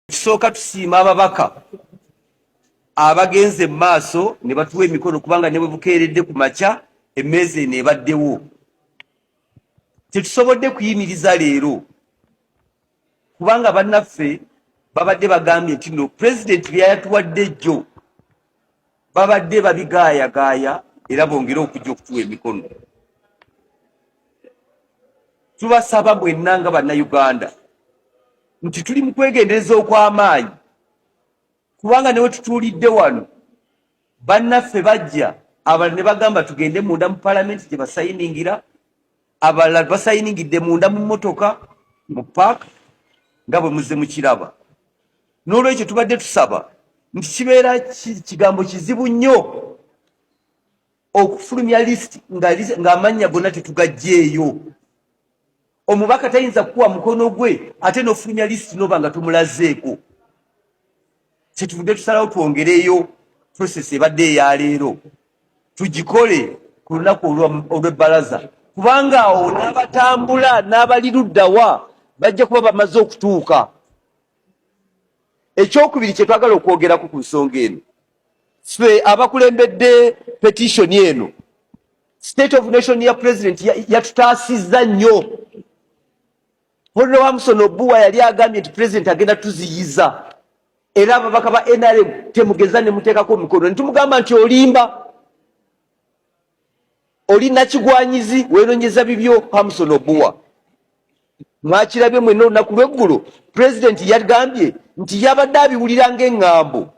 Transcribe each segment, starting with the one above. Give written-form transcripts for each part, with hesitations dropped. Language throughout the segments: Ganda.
Tusooka tusiima ababaka abagenze maaso ne batuwa emikono kubanga ne bwe bukeeredde ku makya emmeeza eno ebaddewo. Tetusobodde kuyimiriza leero kubanga bannaffe babadde bagambye nti no pulezidenti bye yatuwadde jjo babadde babigaayagaaya era bongere okujja okutuwa emikono. Tubasaba mwenna nga bannayuganda nti tuli mu kwegendereza okw'amaanyi kubanga ne we tutuulidde wano bannaffe bajja abalala ne bagamba tugende munda mu palamenti gye basayiningira, abalala basayiningidde munda mu mmotoka mu paaka nga bwe muzze mukiraba. N'olwekyo tubadde tusaba nti kibeera kigambo kizibu nnyo okufulumya lisiti ng'amannya gonna tetugagjeeyo. Omubaka tayinza kukuwa mukono gwe ate n'ofulumya lisiti n'oba nga tumulazeeko. Kyetuvudde tusalawo twongereyo process ebadde eya leero tugikole ku lunaku olw'ebbalaza kubanga awo n'abatambula n'abali luddawa bajja kuba bamaze okutuuka. Ekyokubiri kye twagala okwogerako ku nsonga eno, ffe abakulembedde petitioni eno, state of nation ya president yatutaasizza nnyo. Honorable Hamson Obuwa yali agambye nti president agenda tuziyiza era ababaka ba NRM temugeza ne muteekako emikono ne tumugamba nti olimba oli nakigwanyizi weeronyeza bibyo. Hamson Obuwa mwakirabye mwenna olunaku lw'eggulo president yagambye nti yabadde abiwulira ng'eŋŋambo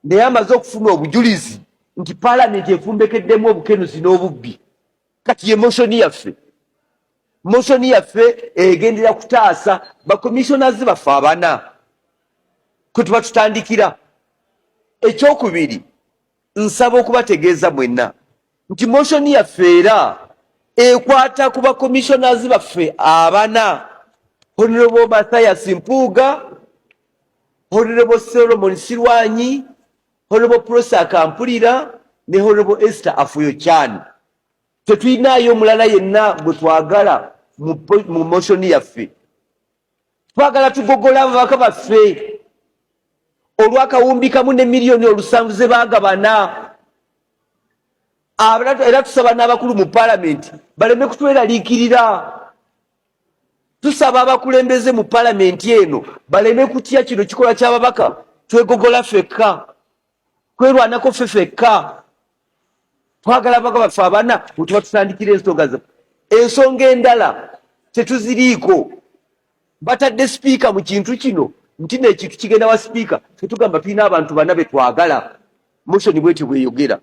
naye amaze okufuna obujulizi nti paalamenti efumbekeddemu obukenuzi n'obubbi. Kati ye moshoni yaffe, moshoni yaffe egendera kutaasa bakomissionazi baffe abana kwe tuba tutandikira. Ekyokubiri nsaba okubategeeza mwenna nti moshoni yaffe era ekwata ku bakomissionazi baffe abana, Honorable Mathias Mpuuga, Honorable Solomon Sirwanyi, Honorable Prosa Kampulira ne Honorable Esther Afuyo-Chan. Tetulinayo omulala yenna gwe twagala mu moshoni yaffe. Twagala tugogola ababaka baffe olw'akawumbi kamu ne miliyoni 7 ze baagabana. Era tusaba n'abakulu mu paalamenti baleme kutweraliikirira. Tusaba abakulembeze mu paalamenti eno baleme kutya kino kikola ky'ababaka. Twegogola ffekka, kwerwanako ffe ffekka. Twagala ababaka baffe abana wetuba tutandikira ensonga zaffe. Ensonga endala tetuziriiko. Batadde sipiika mu kintu kino nti n'ekintu kigenda wa sipiika tetugamba tulina abantu bana be twagala. Moshoni bwetyo bweyogera.